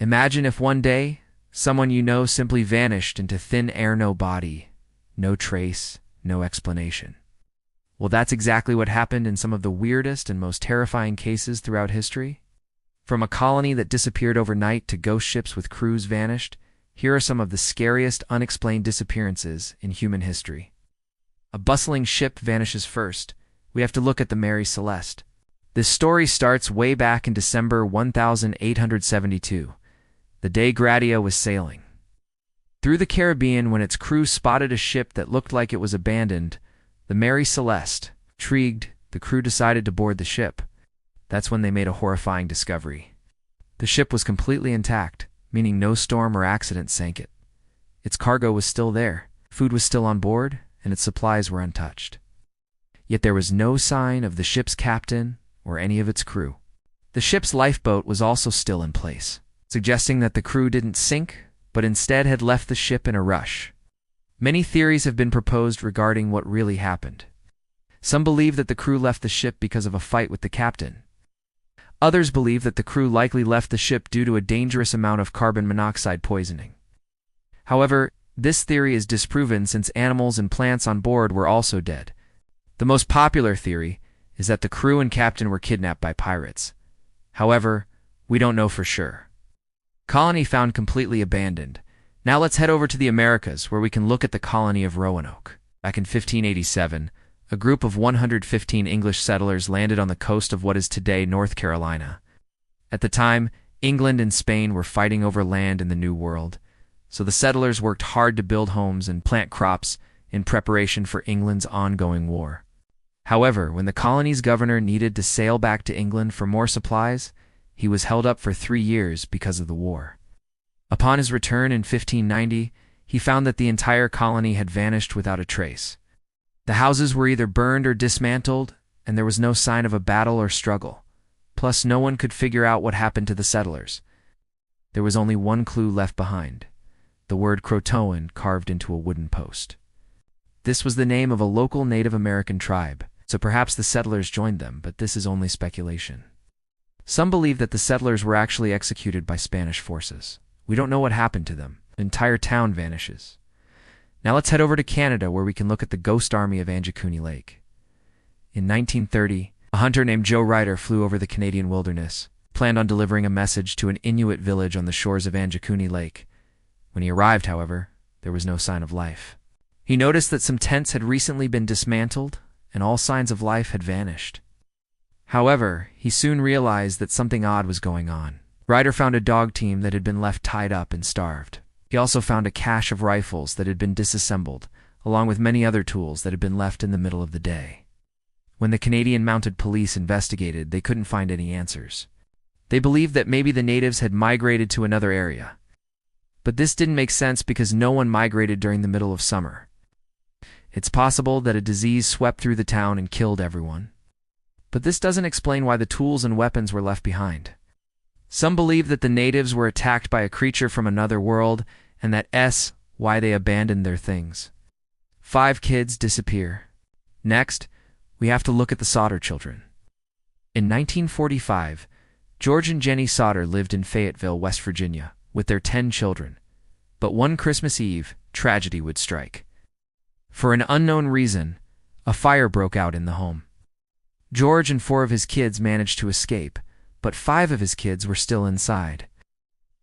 Imagine if one day, someone you know simply vanished into thin air, no body, no trace, no explanation. Well, that's exactly what happened in some of the weirdest and most terrifying cases throughout history. From a colony that disappeared overnight to ghost ships with crews vanished, here are some of the scariest unexplained disappearances in human history. A bustling ship vanishes first. We have to look at the Mary Celeste. This story starts way back in December 1872, the day Gradia was sailing through the Caribbean when its crew spotted a ship that looked like it was abandoned, the Mary Celeste. Intrigued, the crew decided to board the ship. That's when they made a horrifying discovery. The ship was completely intact, meaning no storm or accident sank it. Its cargo was still there, food was still on board, and its supplies were untouched. Yet there was no sign of the ship's captain or any of its crew. The ship's lifeboat was also still in place, suggesting that the crew didn't sink, but instead had left the ship in a rush. Many theories have been proposed regarding what really happened. Some believe that the crew left the ship because of a fight with the captain. Others believe that the crew likely left the ship due to a dangerous amount of carbon monoxide poisoning. However, this theory is disproven since animals and plants on board were also dead. The most popular theory is that the crew and captain were kidnapped by pirates. However, we don't know for sure. Colony found completely abandoned. Now let's head over to the Americas, where we can look at the colony of Roanoke. Back in 1587, a group of 115 English settlers landed on the coast of what is today North Carolina. At the time, England and Spain were fighting over land in the New World, so the settlers worked hard to build homes and plant crops in preparation for England's ongoing war. However, when the colony's governor needed to sail back to England for more supplies, he was held up for 3 years because of the war. Upon his return in 1590, he found that the entire colony had vanished without a trace. The houses were either burned or dismantled, and there was no sign of a battle or struggle. Plus, no one could figure out what happened to the settlers. There was only one clue left behind: the word Croatoan carved into a wooden post. This was the name of a local Native American tribe, so perhaps the settlers joined them, but this is only speculation. Some believe that the settlers were actually executed by Spanish forces. We don't know what happened to them. An entire town vanishes. Now let's head over to Canada, where we can look at the ghost army of Anjikuni Lake. In 1930, a hunter named Joe Ryder flew over the Canadian wilderness, planned on delivering a message to an Inuit village on the shores of Anjikuni Lake. When he arrived, however, there was no sign of life. He noticed that some tents had recently been dismantled, and all signs of life had vanished. However, he soon realized that something odd was going on. Ryder found a dog team that had been left tied up and starved. He also found a cache of rifles that had been disassembled, along with many other tools that had been left in the middle of the day. When the Canadian Mounted Police investigated, they couldn't find any answers. They believed that maybe the natives had migrated to another area. But this didn't make sense because no one migrated during the middle of summer. It's possible that a disease swept through the town and killed everyone. But this doesn't explain why the tools and weapons were left behind. Some believe that the natives were attacked by a creature from another world, and that's why they abandoned their things. 5 kids disappear. Next, we have to look at the Sauter children. In 1945, George and Jenny Sauter lived in Fayetteville, West Virginia, with their 10 children. But one Christmas Eve, tragedy would strike. For an unknown reason, a fire broke out in the home. George and 4 of his kids managed to escape, but 5 of his kids were still inside.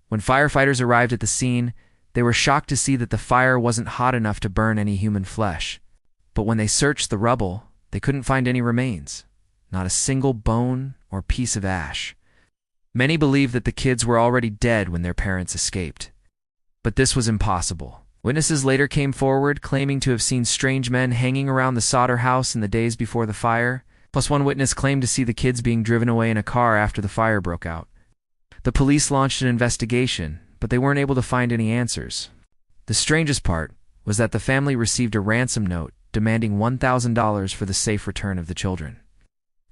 When firefighters arrived at the scene, they were shocked to see that the fire wasn't hot enough to burn any human flesh. But when they searched the rubble, they couldn't find any remains, not a single bone or piece of ash. Many believe that the kids were already dead when their parents escaped. But this was impossible. Witnesses later came forward claiming to have seen strange men hanging around the Sauter house in the days before the fire. Plus, one witness claimed to see the kids being driven away in a car after the fire broke out. The police launched an investigation, but they weren't able to find any answers. The strangest part was that the family received a ransom note demanding $1,000 for the safe return of the children.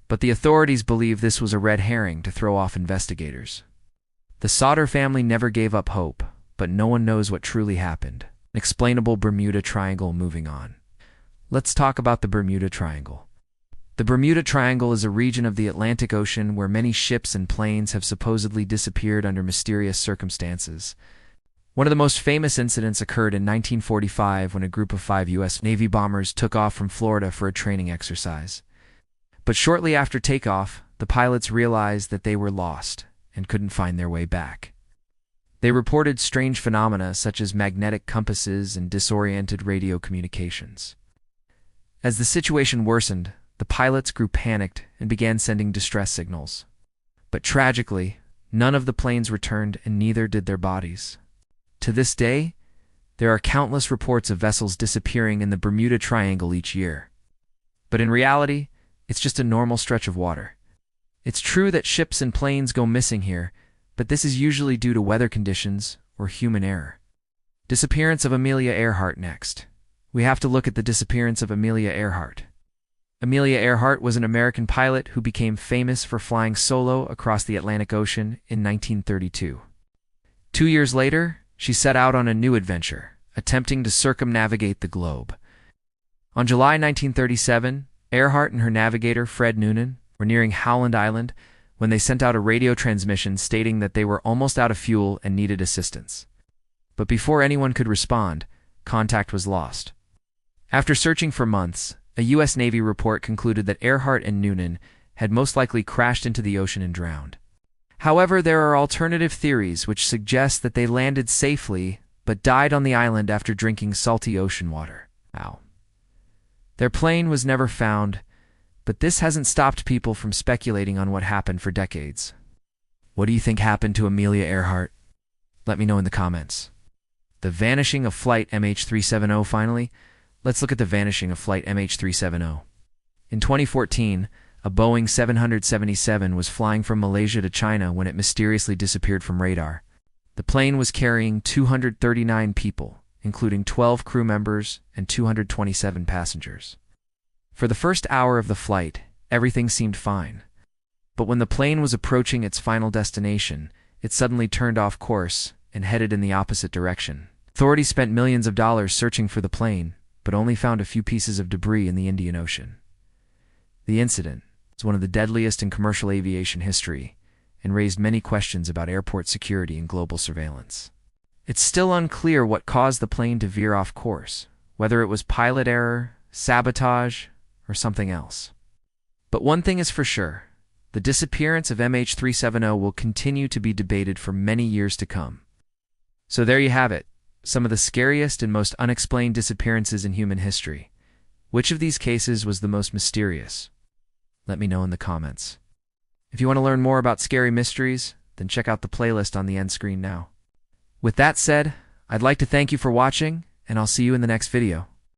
But the authorities believe this was a red herring to throw off investigators. The Sauter family never gave up hope, but no one knows what truly happened. Unexplainable Bermuda Triangle. Moving on. Let's talk about the Bermuda Triangle. The Bermuda Triangle is a region of the Atlantic Ocean where many ships and planes have supposedly disappeared under mysterious circumstances. One of the most famous incidents occurred in 1945 when a group of 5 U.S. Navy bombers took off from Florida for a training exercise. But shortly after takeoff, the pilots realized that they were lost and couldn't find their way back. They reported strange phenomena such as magnetic compasses and disoriented radio communications. As the situation worsened, the pilots grew panicked and began sending distress signals. But tragically, none of the planes returned and neither did their bodies. To this day, there are countless reports of vessels disappearing in the Bermuda Triangle each year. But in reality, it's just a normal stretch of water. It's true that ships and planes go missing here, but this is usually due to weather conditions or human error. Disappearance of Amelia Earhart next. We have to look at the disappearance of Amelia Earhart. Amelia Earhart was an American pilot who became famous for flying solo across the Atlantic Ocean in 1932. 2 years later, she set out on a new adventure, attempting to circumnavigate the globe. On July 1937, Earhart and her navigator, Fred Noonan, were nearing Howland Island when they sent out a radio transmission stating that they were almost out of fuel and needed assistance. But before anyone could respond, contact was lost. After searching for months, a U.S. Navy report concluded that Earhart and Noonan had most likely crashed into the ocean and drowned. However, there are alternative theories which suggest that they landed safely but died on the island after drinking salty ocean water. Their plane was never found, but this hasn't stopped people from speculating on what happened for decades. What do you think happened to Amelia Earhart? Let me know in the comments. The vanishing of Flight MH370 finally. Let's look at the vanishing of Flight MH370. In 2014, a Boeing 777 was flying from Malaysia to China when it mysteriously disappeared from radar. The plane was carrying 239 people, including 12 crew members and 227 passengers. For the first hour of the flight, everything seemed fine. But when the plane was approaching its final destination, it suddenly turned off course and headed in the opposite direction. Authorities spent millions of dollars searching for the plane, but only found a few pieces of debris in the Indian Ocean. The incident is one of the deadliest in commercial aviation history and raised many questions about airport security and global surveillance. It's still unclear what caused the plane to veer off course, whether it was pilot error, sabotage, or something else. But one thing is for sure, the disappearance of MH370 will continue to be debated for many years to come. So there you have it, some of the scariest and most unexplained disappearances in human history. Which of these cases was the most mysterious? Let me know in the comments. If you want to learn more about scary mysteries, then check out the playlist on the end screen now. With that said, I'd like to thank you for watching, and I'll see you in the next video.